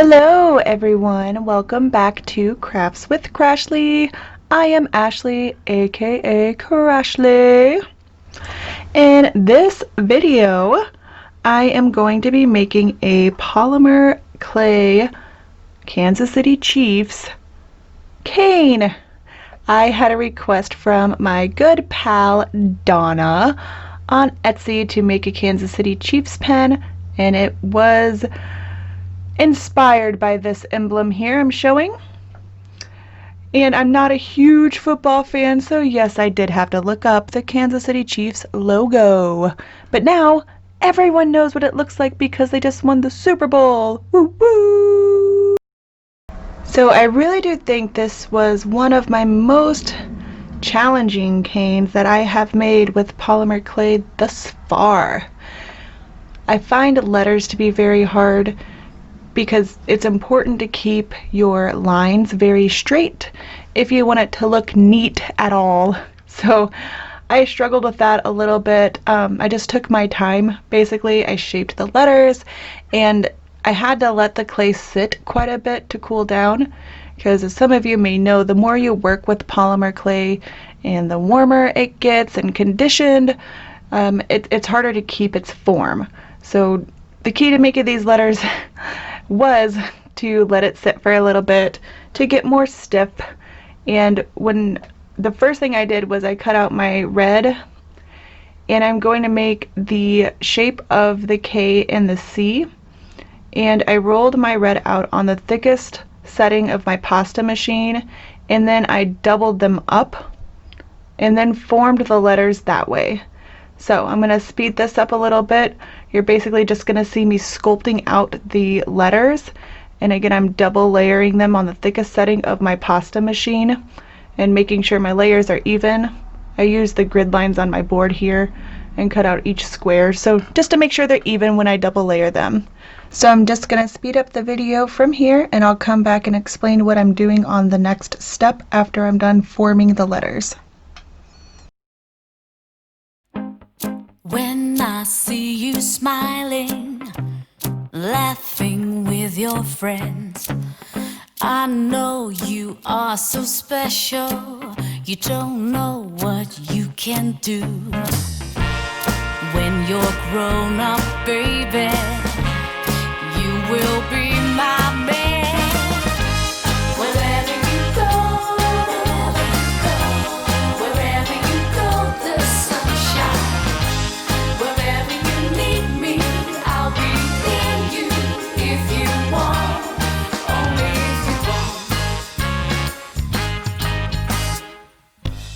Hello everyone, welcome back to Crafts with Crashly. I am Ashley, aka Crashly. In this video, I am going to be making a polymer clay Kansas City Chiefs cane. I had a request from my good pal Donna on Etsy to make a Kansas City Chiefs pen, and it was inspired by this emblem here I'm showing. And I'm not a huge football fan, so yes, I did have to look up the Kansas City Chiefs logo. But now everyone knows what it looks like because they just won the Super Bowl. Woo woo! So I really do think this was one of my most challenging canes that I have made with polymer clay thus far. I find letters to be very hard because it's important to keep your lines very straight if you want it to look neat at all. So I struggled with that a little bit. I just took my time. Basically, I shaped the letters and I had to let the clay sit quite a bit to cool down, because as some of you may know, the more you work with polymer clay and the warmer it gets and conditioned, it's harder to keep its form. So the key to making these letters was to let it sit for a little bit to get more stiff. And when the first thing I did was I cut out my red, and I'm going to make the shape of the K and the C, and I rolled my red out on the thickest setting of my pasta machine, and then I doubled them up and then formed the letters that way. So I'm going to speed this up a little bit. You're basically just going to see me sculpting out the letters, and again I'm double layering them on the thickest setting of my pasta machine and making sure my layers are even. I use the grid lines on my board here and cut out each square, so just to make sure they're even when I double layer them. So I'm just going to speed up the video from here, and I'll come back and explain what I'm doing on the next step after I'm done forming the letters. When I see you smiling, laughing with your friends, I know you are so special. You don't know what you can do. When you're grown up, baby, you will be my man. Wherever you go, wherever you go, the sunshine. Wherever you need me, I'll be near you if you want, only if you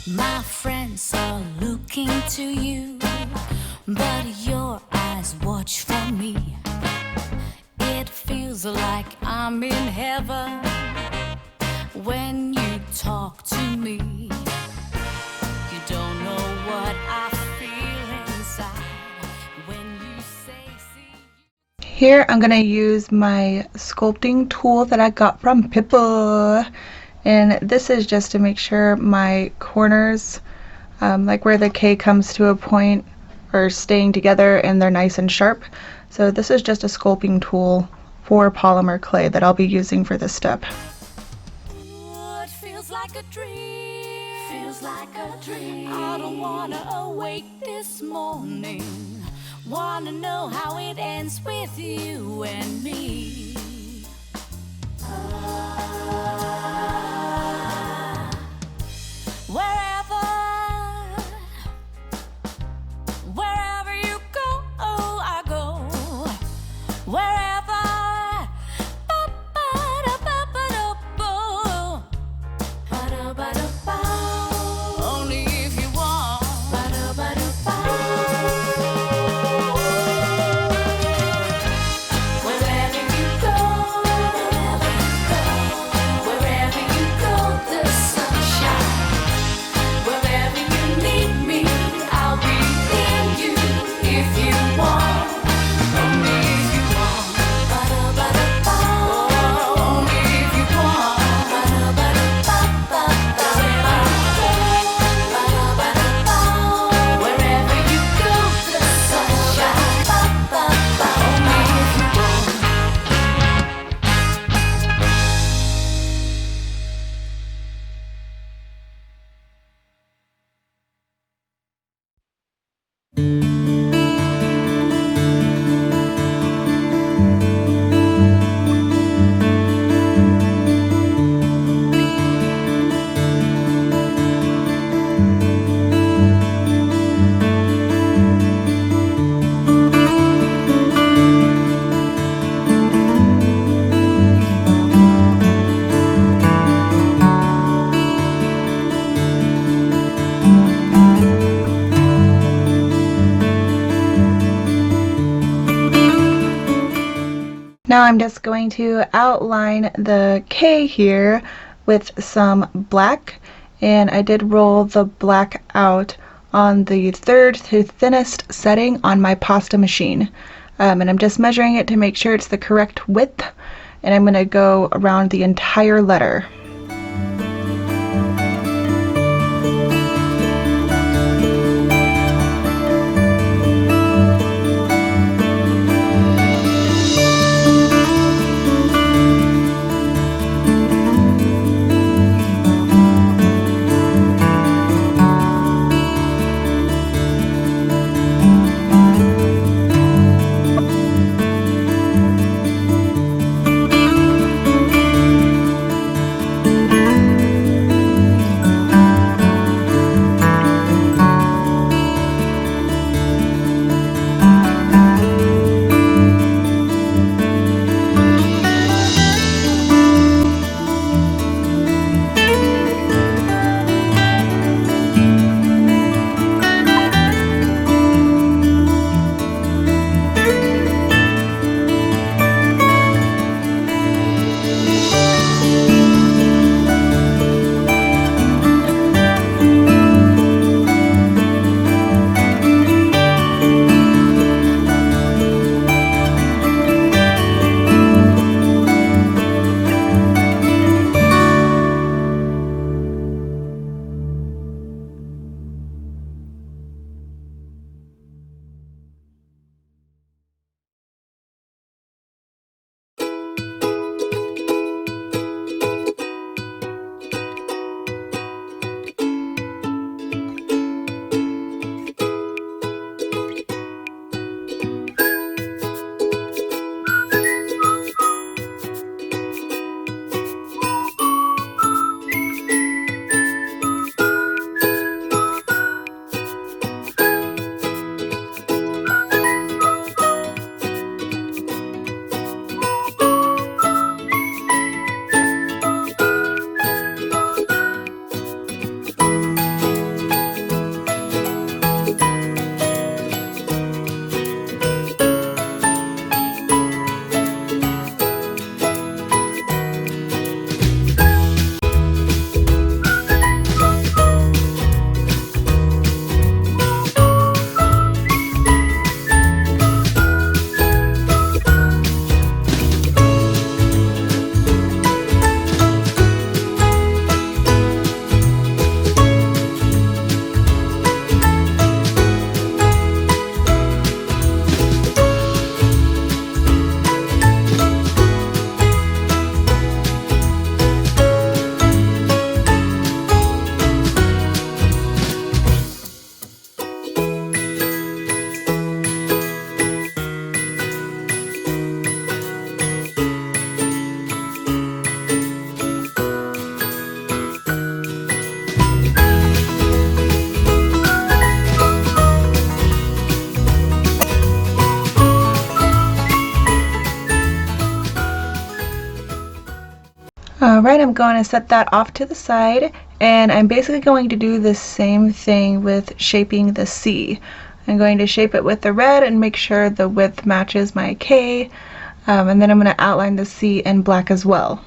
want. My friends are looking to you, but your eyes watch for me. It feels like I'm in heaven when you talk to me. You don't know what I feel inside when you say, see. Here I'm going to use my sculpting tool that I got from Pippa, and this is just to make sure my corners, like where the K comes to a point, are staying together and they're nice and sharp. So this is just a sculpting tool for polymer clay that I'll be using for this step. Ooh, it feels like a dream. Feels like a dream. I don't wanna awake this morning. Wanna know how it ends with you and me. Wherever you go, oh, I go. Wherever, only if you want. Wherever you go, Now I'm just going to outline the K here with some black, and I did roll the black out on the third to thinnest setting on my pasta machine. And I'm just measuring it to make sure it's the correct width, and I'm going to go around the entire letter. Alright, I'm going to set that off to the side, and I'm basically going to do the same thing with shaping the C. I'm going to shape it with the red and make sure the width matches my K, and then I'm going to outline the C in black as well.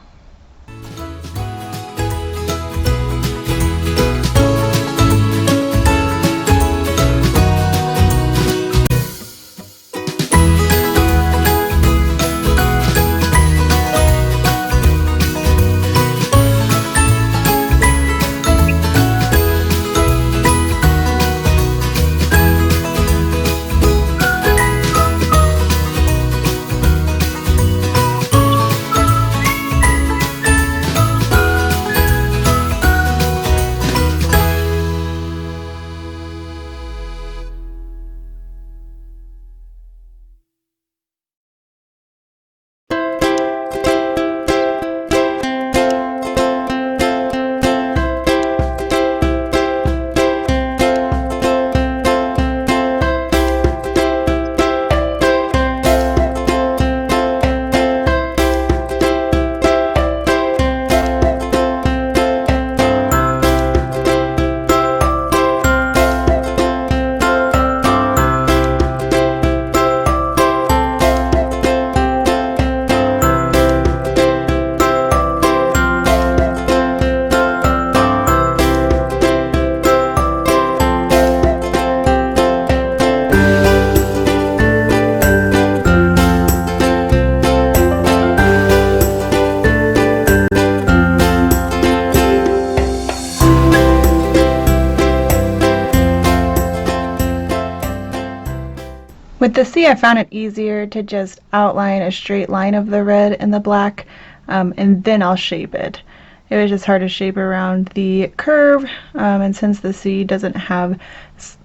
With the C, I found it easier to just outline a straight line of the red and the black, and then I'll shape it. It was just hard to shape around the curve, and since the C doesn't have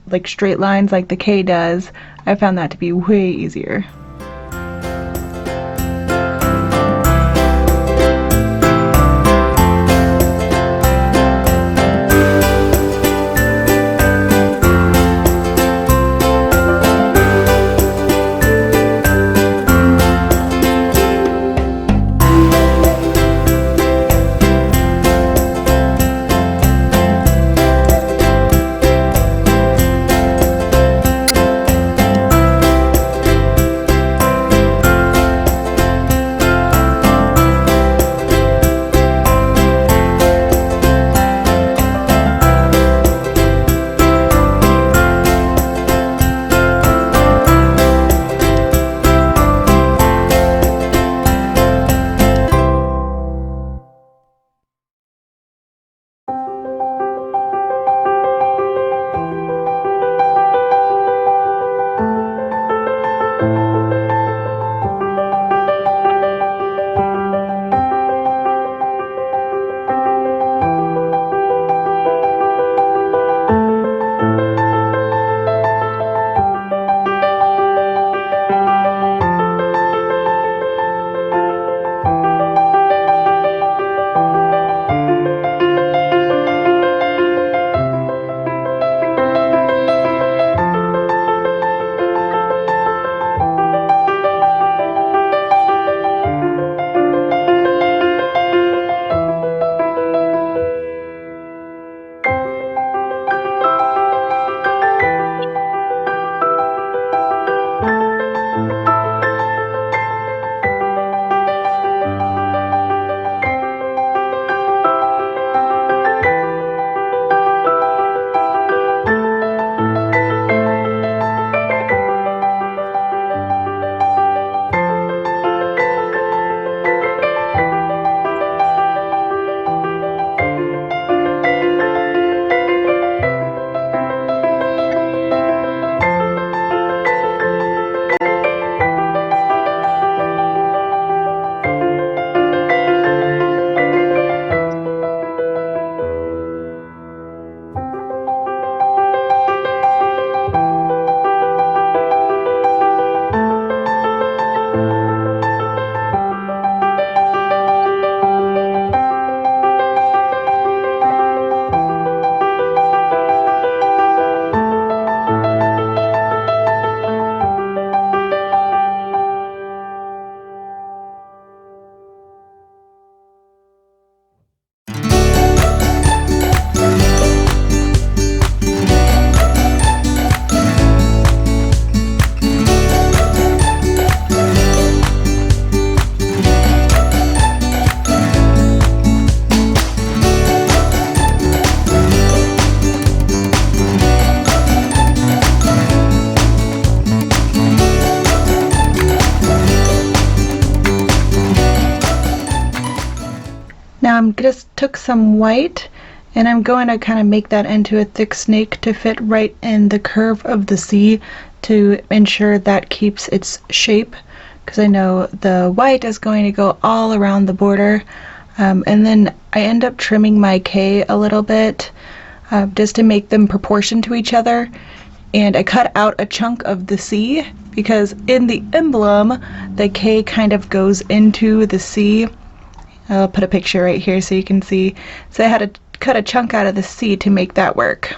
like straight lines like the K does, I found that to be way easier. Now I'm just took some white and I'm going to kind of make that into a thick snake to fit right in the curve of the C to ensure that keeps its shape, because I know the white is going to go all around the border. And then I end up trimming my K a little bit just to make them proportion to each other. And I cut out a chunk of the C because in the emblem the K kind of goes into the C. I'll put a picture right here so you can see. So I had to cut a chunk out of the C to make that work.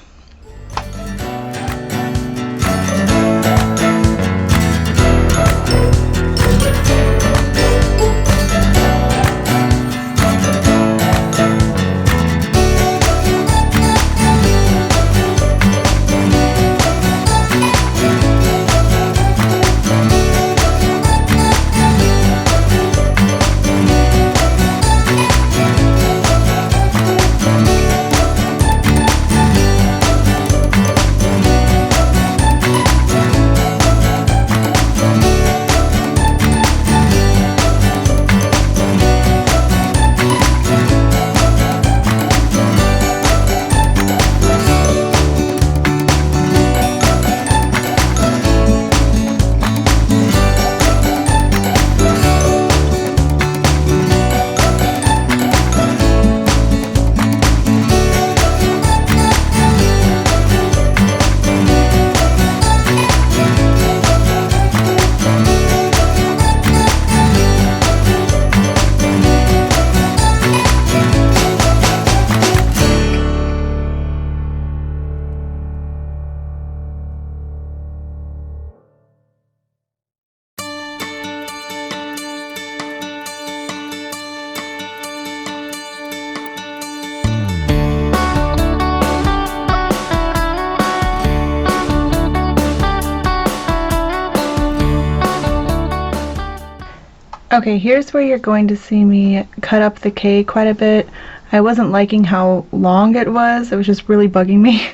Okay, here's where you're going to see me cut up the K quite a bit. I wasn't liking how long it was just really bugging me.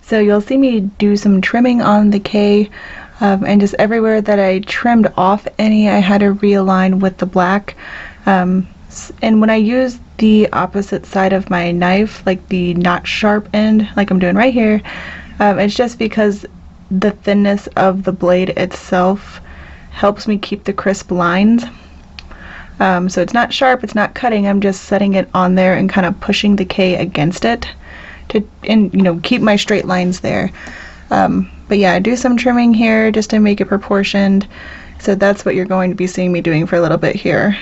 So you'll see me do some trimming on the K, and just everywhere that I trimmed off any, I had to realign with the black. And when I use the opposite side of my knife, like the not sharp end, like I'm doing right here, it's just because the thinness of the blade itself helps me keep the crisp lines. So it's not sharp, it's not cutting, I'm just setting it on there and kind of pushing the K against it and keep my straight lines there. But yeah, I do some trimming here just to make it proportioned. So that's what you're going to be seeing me doing for a little bit here.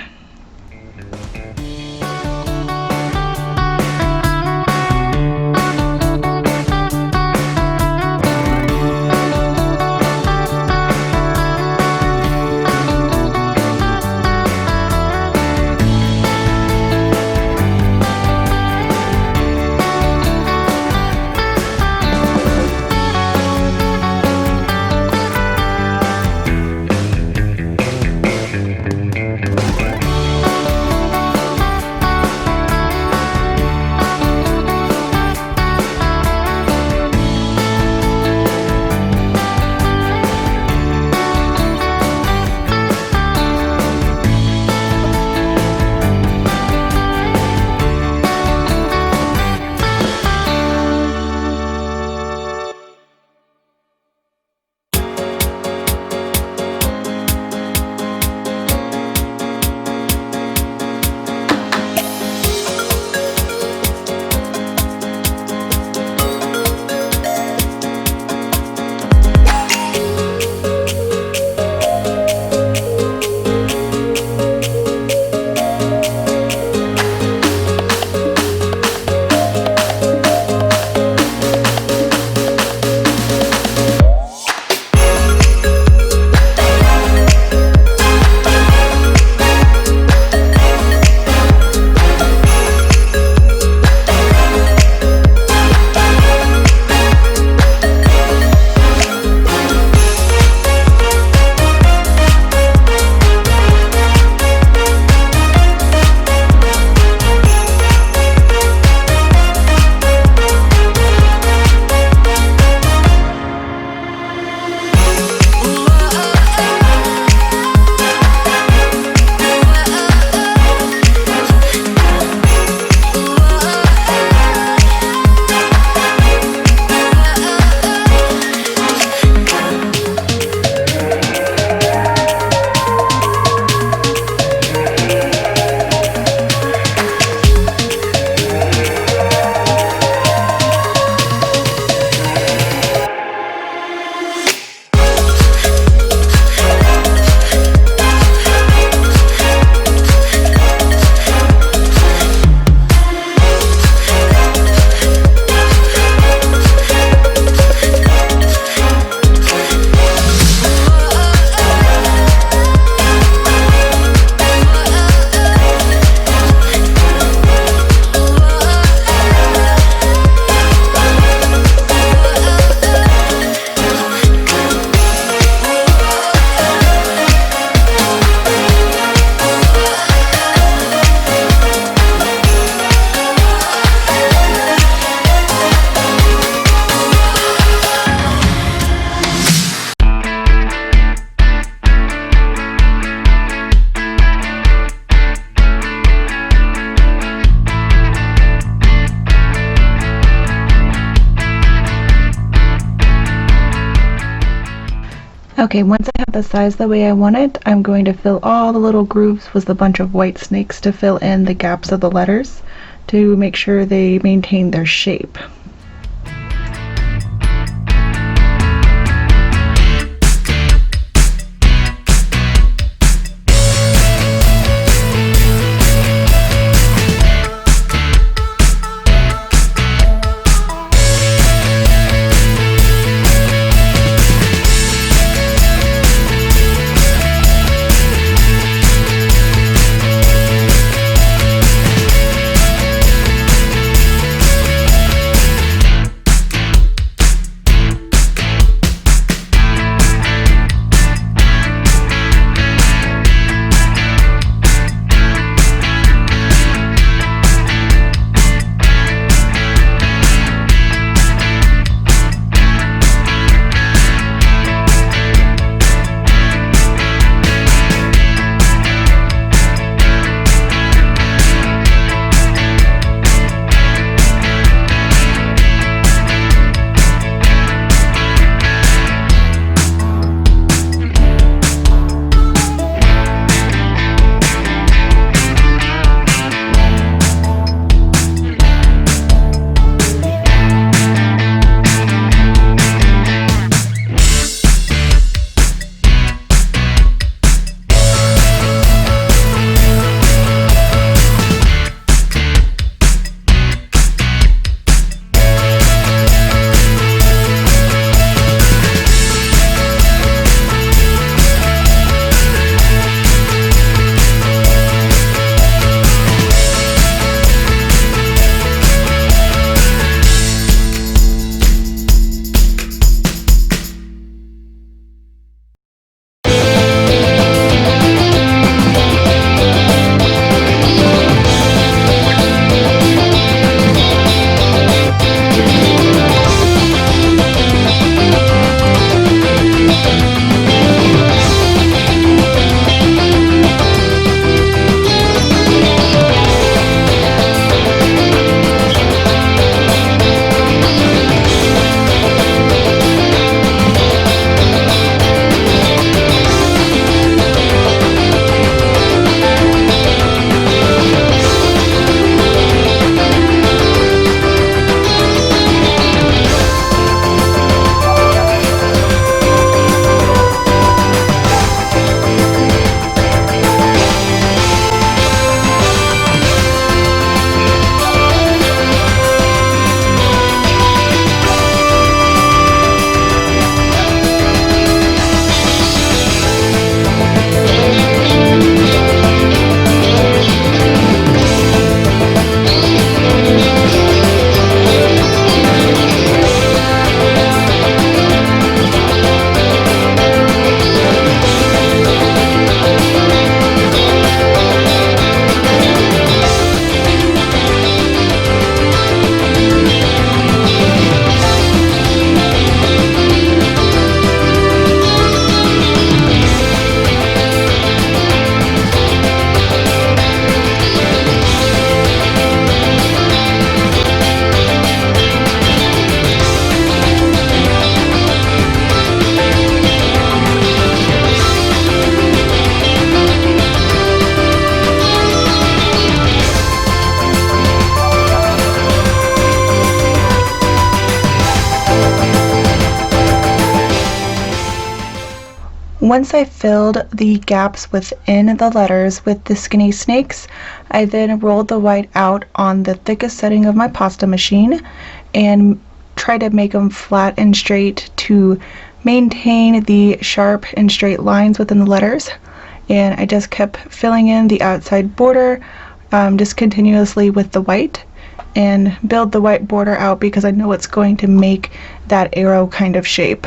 Okay, once I have the size the way I want it, I'm going to fill all the little grooves with a bunch of white snakes to fill in the gaps of the letters to make sure they maintain their shape. Once I filled the gaps within the letters with the skinny snakes, I then rolled the white out on the thickest setting of my pasta machine and tried to make them flat and straight to maintain the sharp and straight lines within the letters. And I just kept filling in the outside border just continuously with the white and build the white border out because I know it's going to make that arrow kind of shape.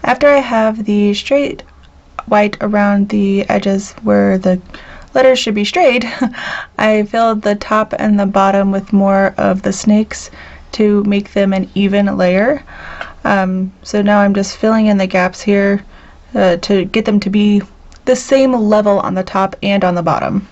After I have the straight white around the edges where the letters should be straight, I filled the top and the bottom with more of the snakes to make them an even layer. So now I'm just filling in the gaps here to get them to be the same level on the top and on the bottom.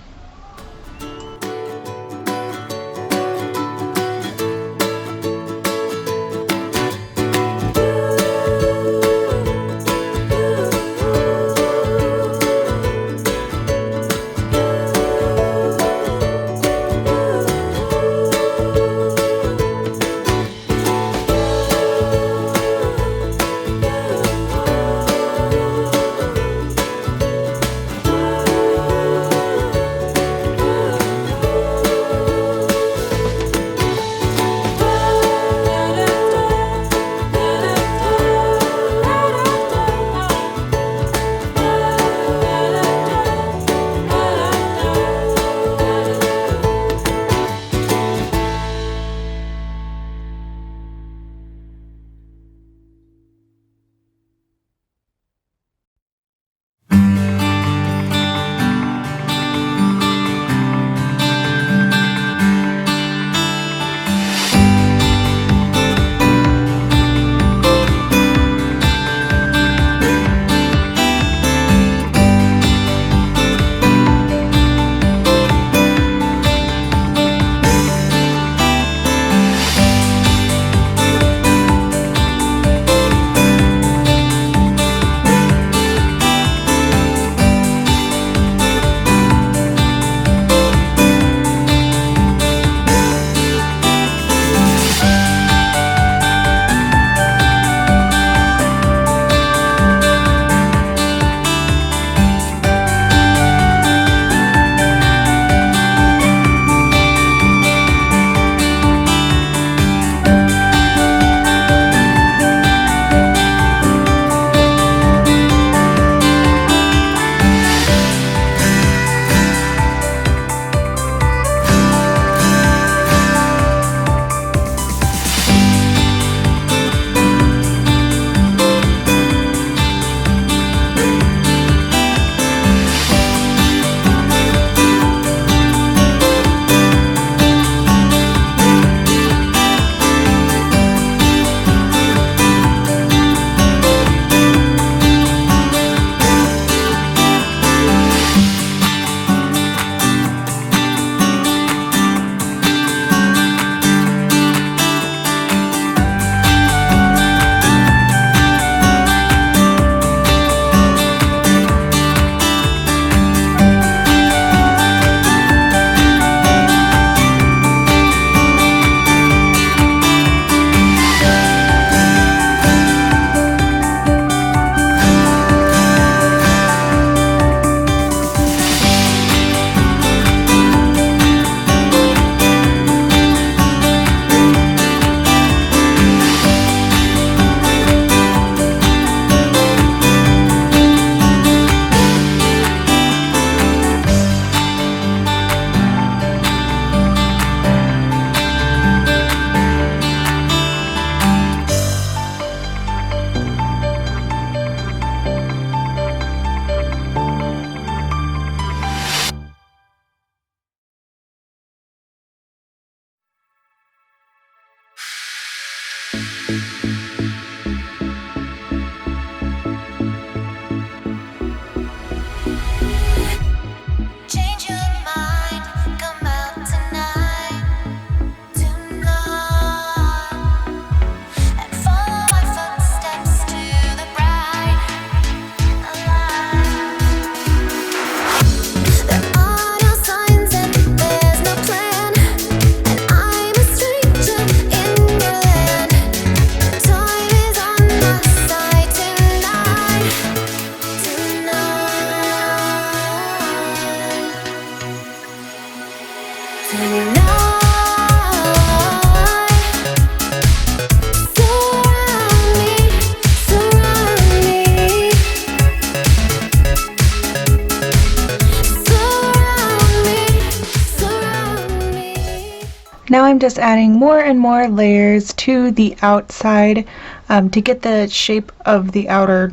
now I'm just adding more and more layers to the outside to get the shape of the outer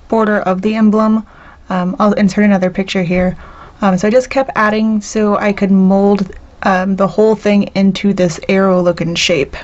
border of the emblem. I'll insert another picture here. So I just kept adding so I could mold the whole thing into this arrow looking shape.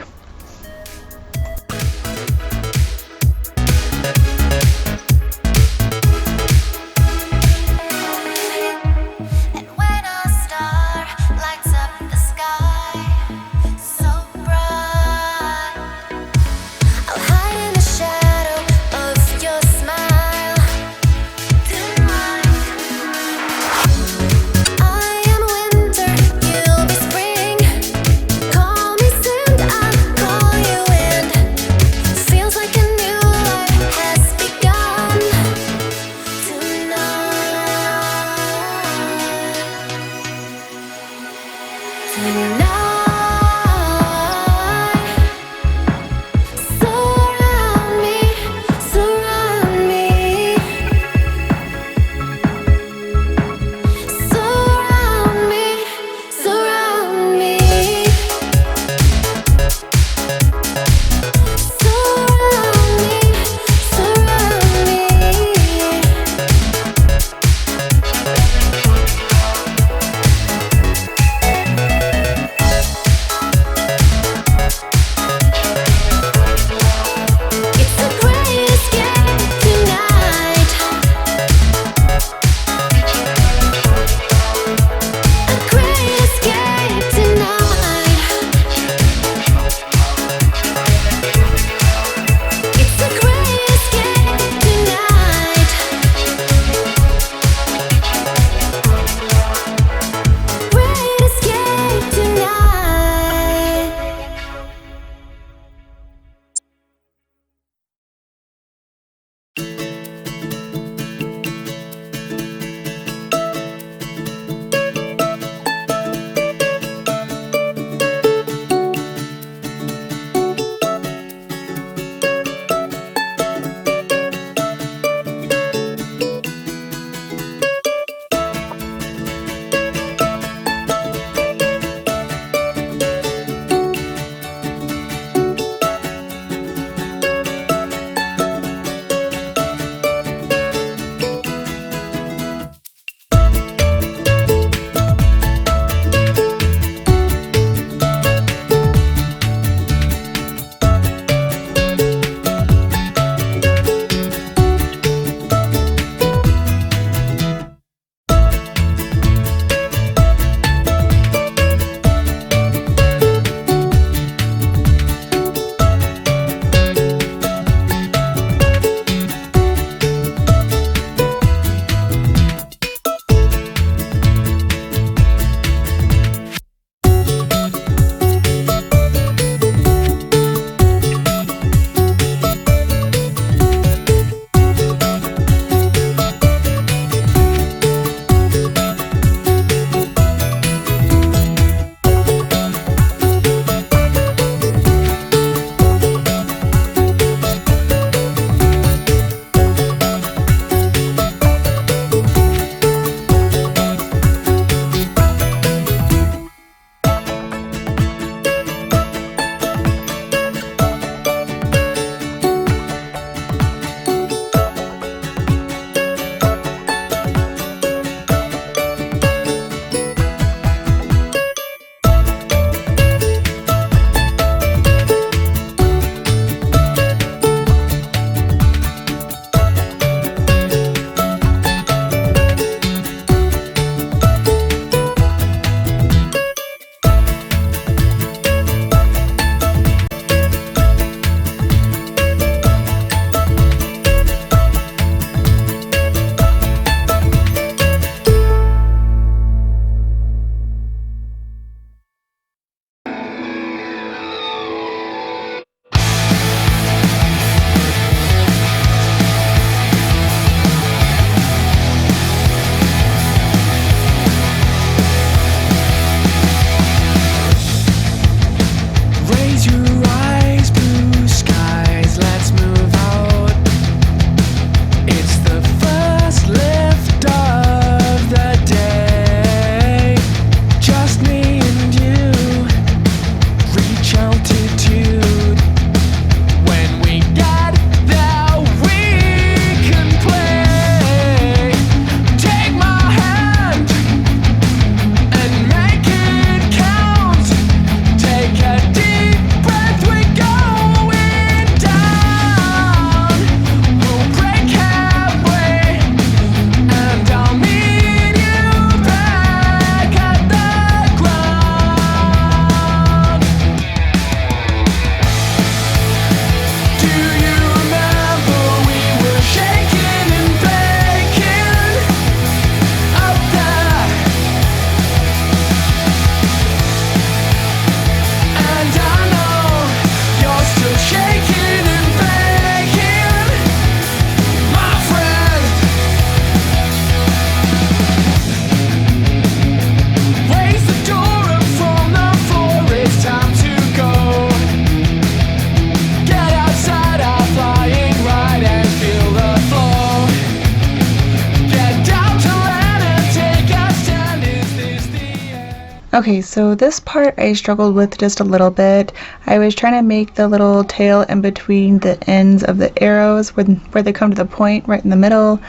Okay, so this part I struggled with just a little bit. I was trying to make the little tail in between the ends of the arrows where they come to the point right in the middle.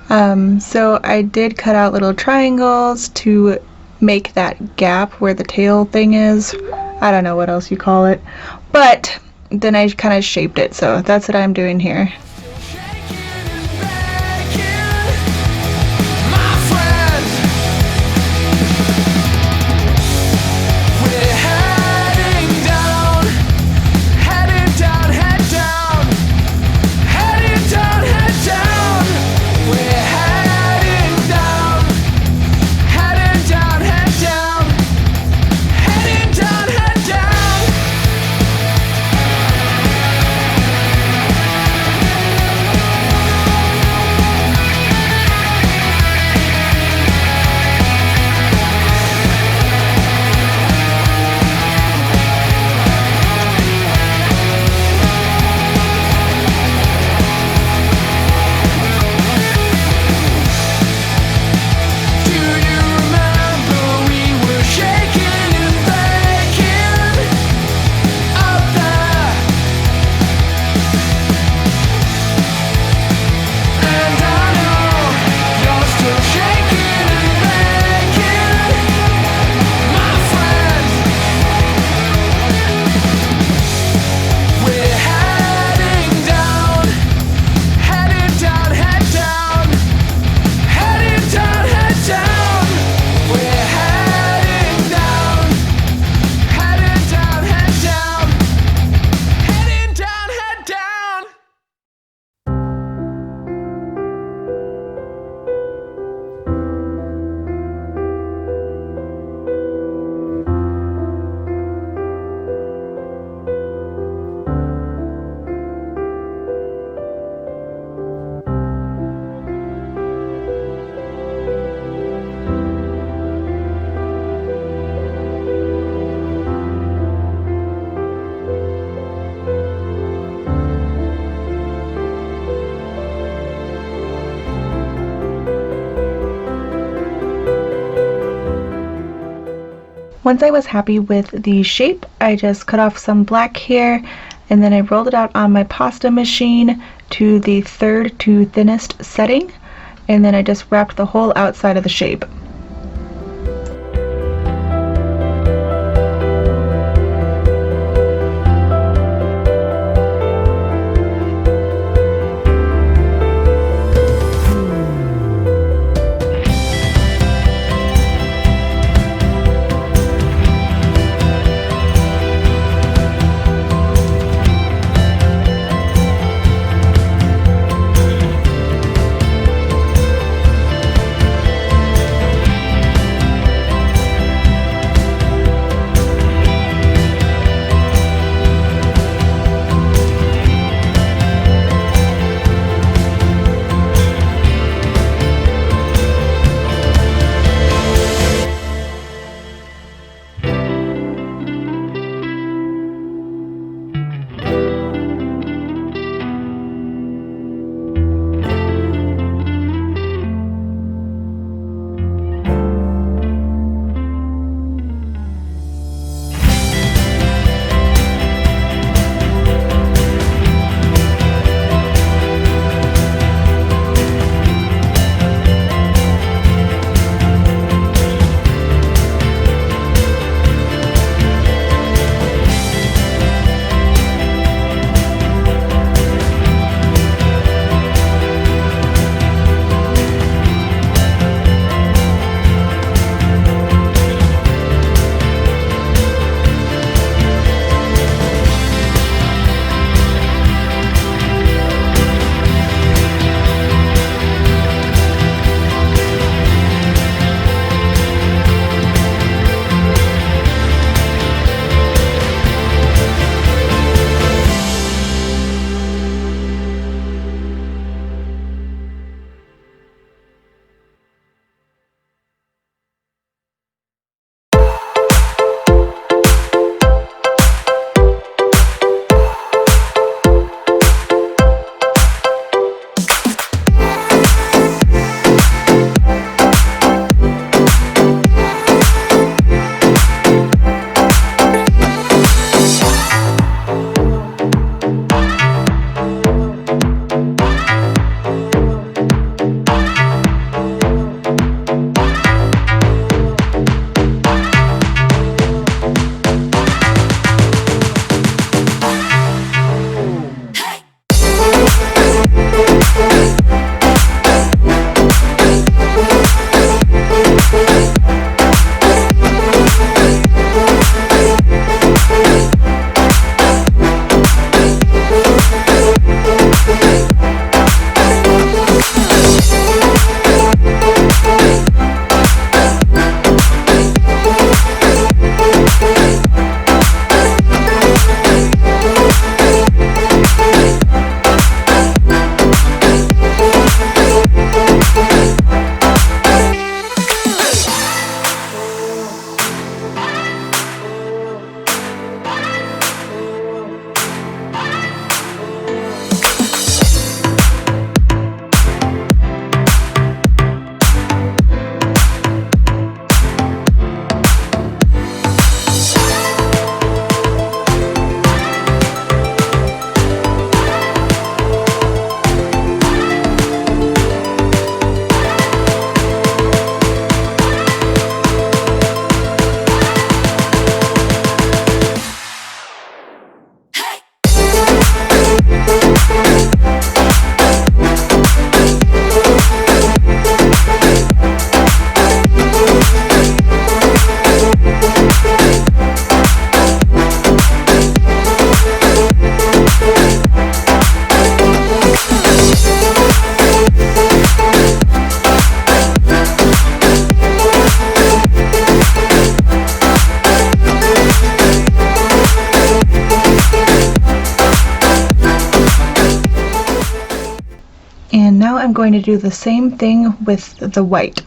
So I did cut out little triangles to make that gap where the tail thing is. I don't know what else you call it. But then I kind of shaped it, so that's what I'm doing here. Once I was happy with the shape, I just cut off some black here and then I rolled it out on my pasta machine to the third to thinnest setting, and then I just wrapped the whole outside of the shape. going to do the same thing with the white.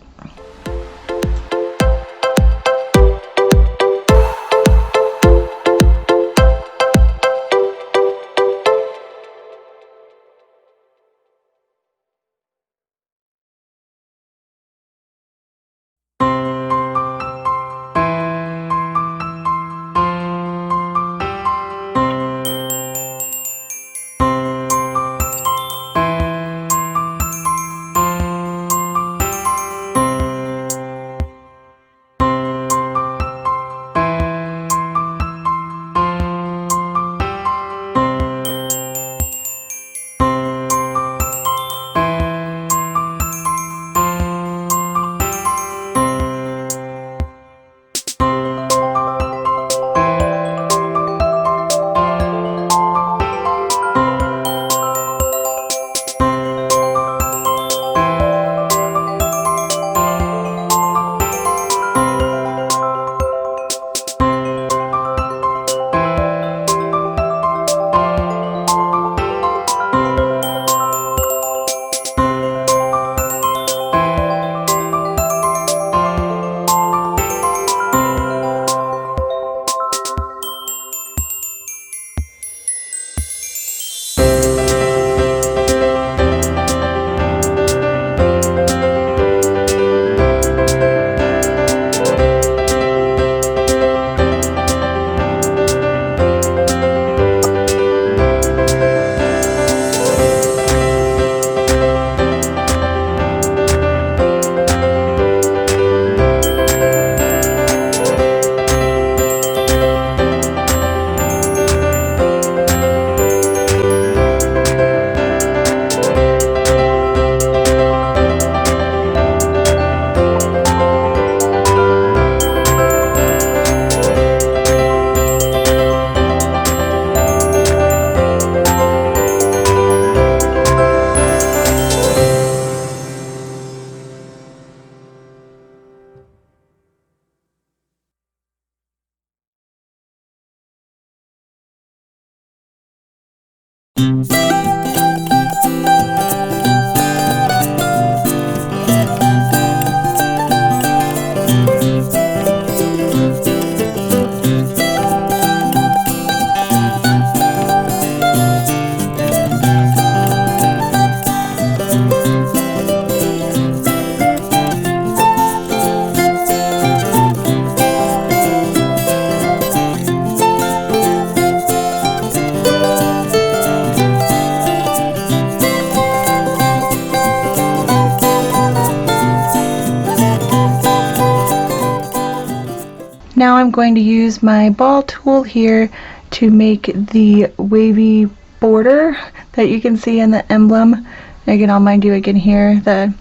Now I'm going to use my ball tool here to make the wavy border that you can see in the emblem. Again, I'll mind you again here, the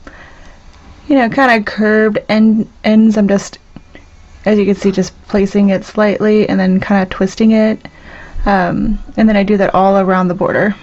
kind of curved ends. I'm just, as you can see, just placing it slightly and then kind of twisting it. And then I do that all around the border.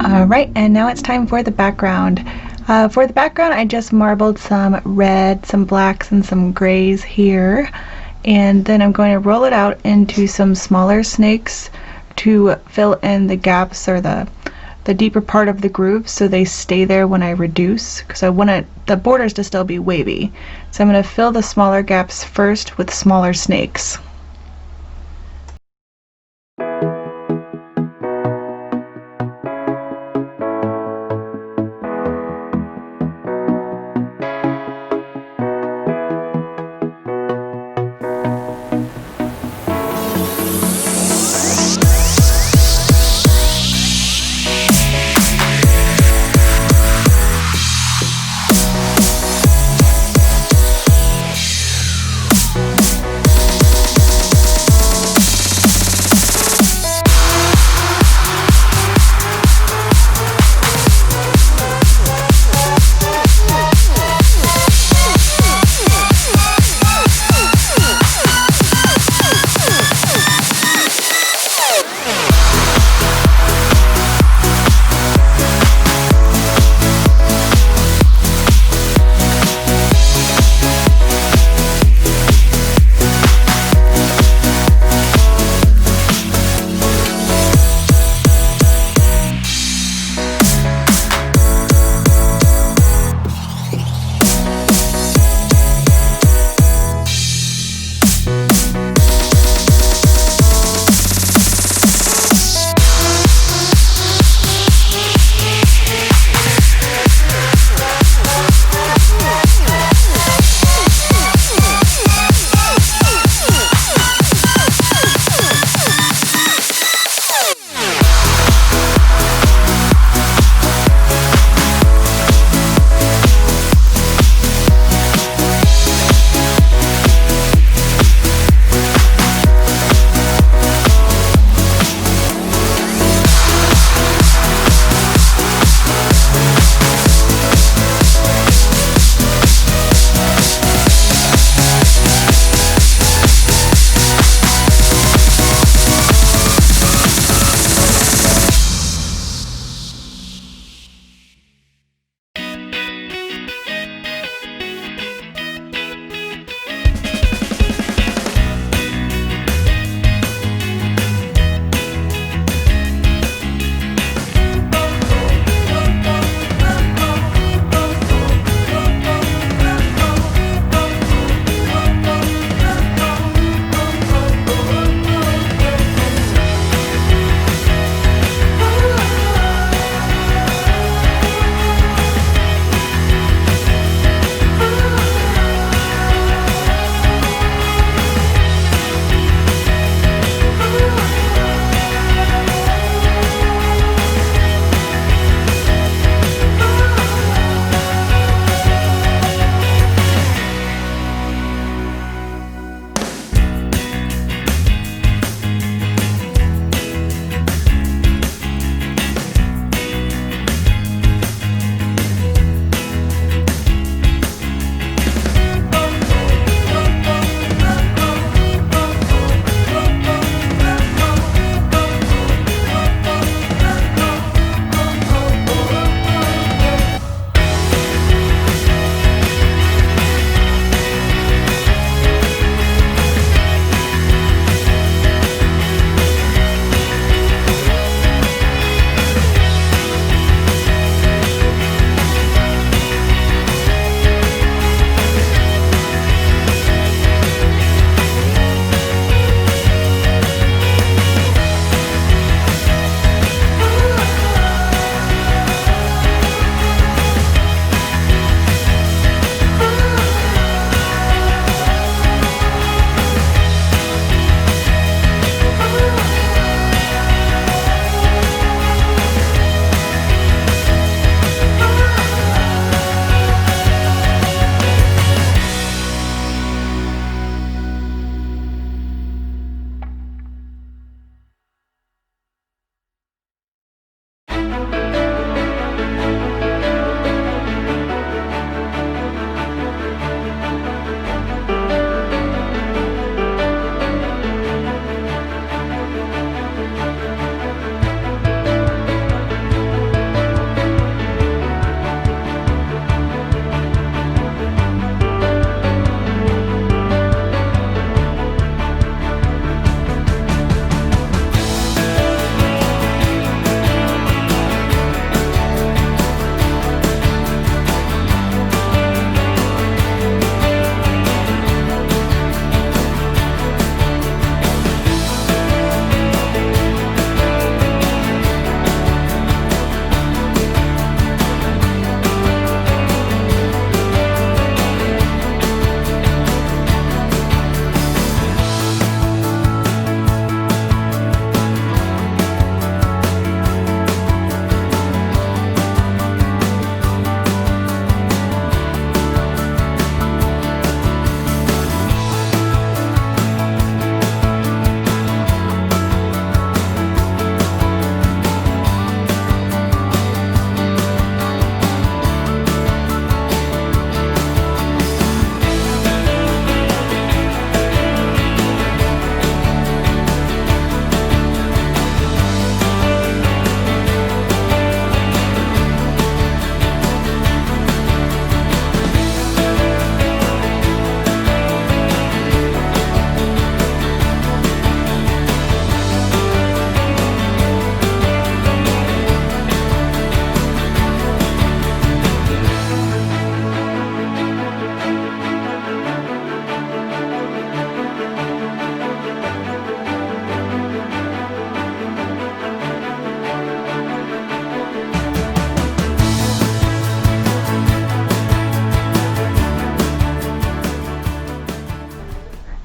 Alright, and now it's time for the background. For the background, I just marbled some red, some blacks, and some grays here. And then I'm going to roll it out into some smaller snakes to fill in the gaps or the deeper part of the groove so they stay there when I reduce, because I want the borders to still be wavy. So I'm going to fill the smaller gaps first with smaller snakes.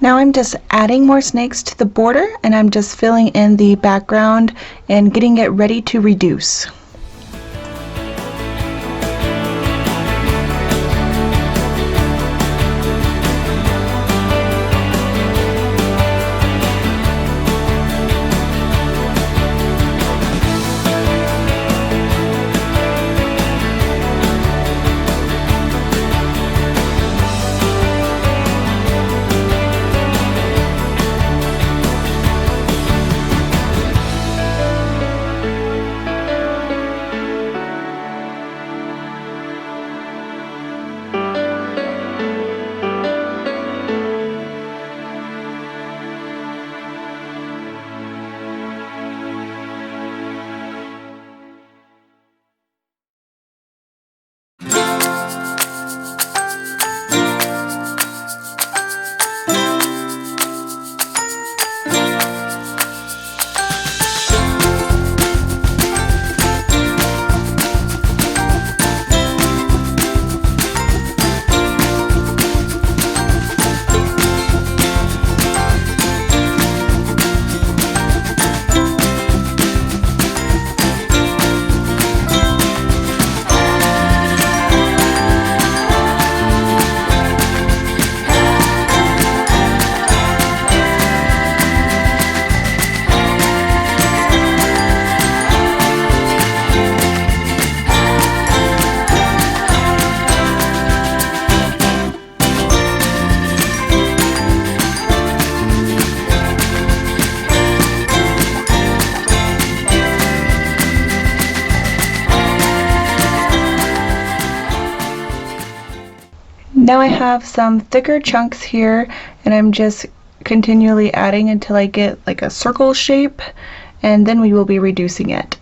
Now I'm just adding more snakes to the border, and I'm just filling in the background and getting it ready to reduce. Now I have some thicker chunks here, and I'm just continually adding until I get like a circle shape, and then we will be reducing it.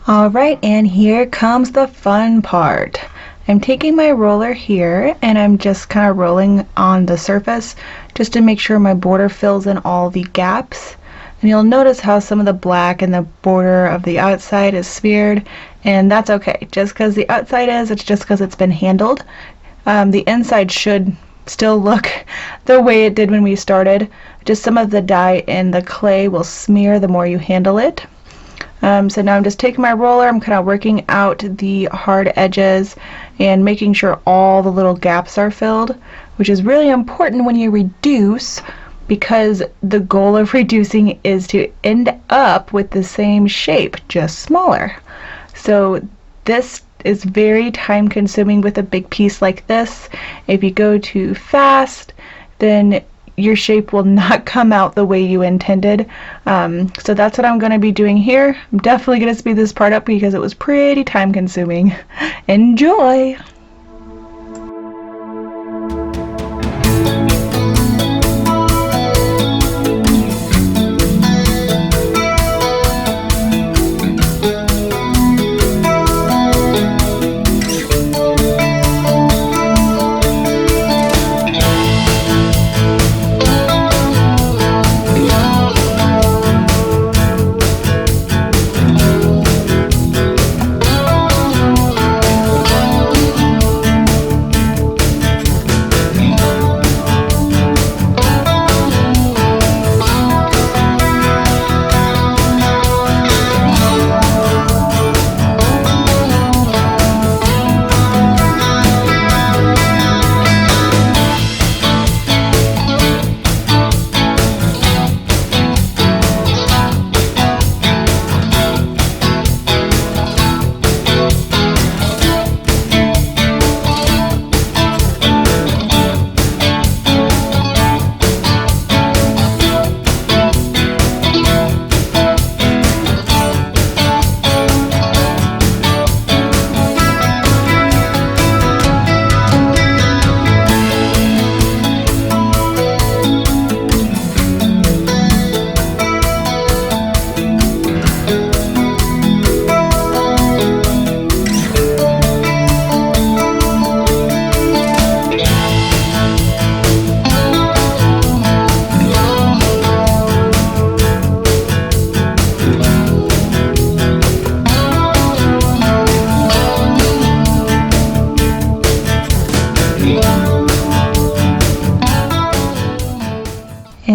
Alright, and here comes the fun part. I'm taking my roller here and I'm just kind of rolling on the surface just to make sure my border fills in all the gaps. And you'll notice how some of the black in the border of the outside is smeared, and that's okay. Just because the outside is, it's just because it's been handled. The inside should still look the way it did when we started. Just some of the dye in the clay will smear the more you handle it. So now I'm just taking my roller, I'm kind of working out the hard edges and making sure all the little gaps are filled, which is really important when you reduce, because the goal of reducing is to end up with the same shape, just smaller. So this is very time consuming with a big piece like this. If you go too fast, then your shape will not come out the way you intended. So that's what I'm going to be doing here. I'm definitely going to speed this part up because it was pretty time consuming. Enjoy!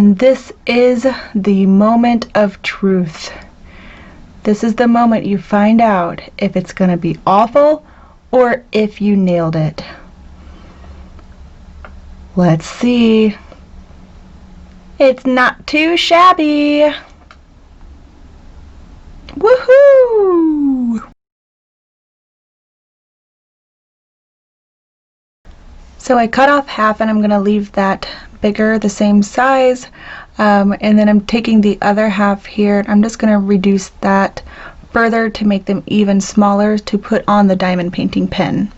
And this is the moment of truth. This is the moment you find out if it's going to be awful or if you nailed it. Let's see. It's not too shabby. Woohoo! So I cut off half and I'm going to leave that bigger, the same size. And then I'm taking the other half here. I'm just going to reduce that further to make them even smaller to put on the diamond painting pen.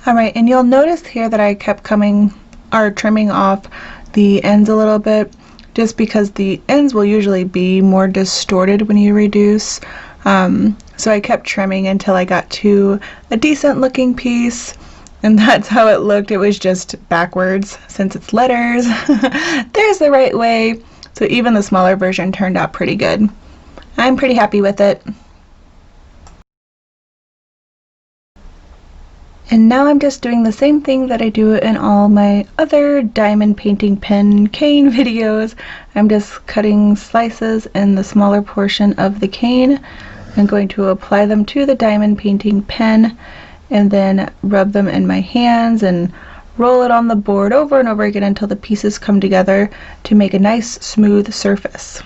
Alright, and you'll notice here that I kept trimming off the ends a little bit, just because the ends will usually be more distorted when you reduce. So I kept trimming until I got to a decent looking piece, and that's how it looked. It was just backwards since it's letters. There's the right way. So even the smaller version turned out pretty good. I'm pretty happy with it. And now I'm just doing the same thing that I do in all my other diamond painting pen cane videos. I'm just cutting slices in the smaller portion of the cane. I'm going to apply them to the diamond painting pen and then rub them in my hands and roll it on the board over and over again until the pieces come together to make a nice smooth surface.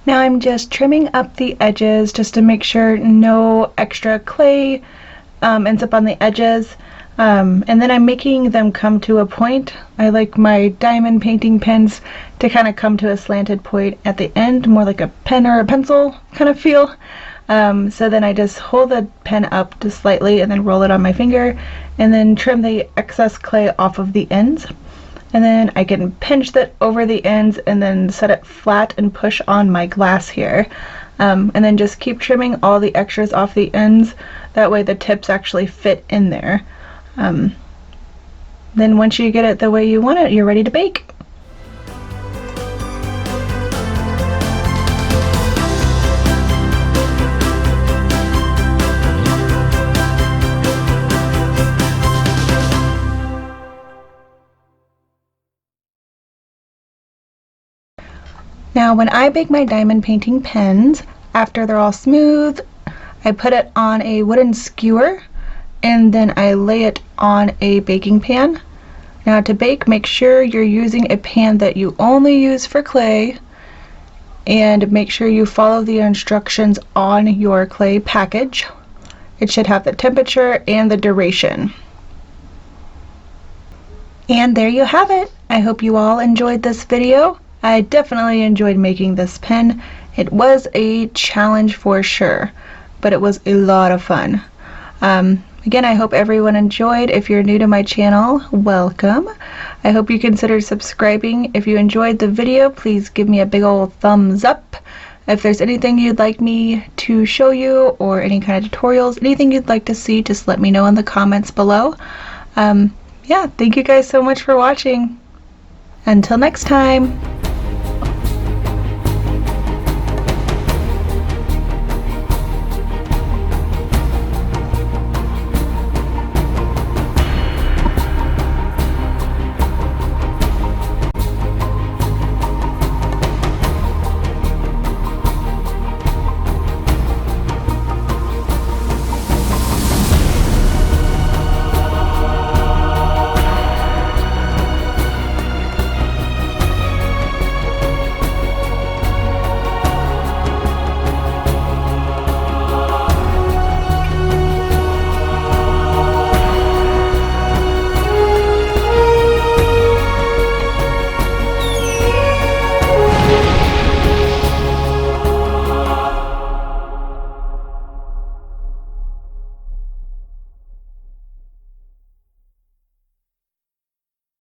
Now I'm just trimming up the edges just to make sure no extra clay ends up on the edges. And then I'm making them come to a point. I like my diamond painting pens to kind of come to a slanted point at the end, more like a pen or a pencil kind of feel. So then I just hold the pen up just slightly and then roll it on my finger and then trim the excess clay off of the ends. And then I can pinch that over the ends and then set it flat and push on my glass here. And then just keep trimming all the extras off the ends. That way the tips actually fit in there. Then once you get it the way you want it, you're ready to bake. Now when I bake my diamond painting pens, after they're all smooth, I put it on a wooden skewer and then I lay it on a baking pan. Now to bake, make sure you're using a pan that you only use for clay, and make sure you follow the instructions on your clay package. It should have the temperature and the duration. And there you have it. I hope you all enjoyed this video. I definitely enjoyed making this pen. It was a challenge for sure, but it was a lot of fun. Again, I hope everyone enjoyed. If you're new to my channel, welcome. I hope you consider subscribing. If you enjoyed the video, please give me a big old thumbs up. If there's anything you'd like me to show you or any kind of tutorials, anything you'd like to see, just let me know in the comments below. Yeah, thank you guys so much for watching. Until next time.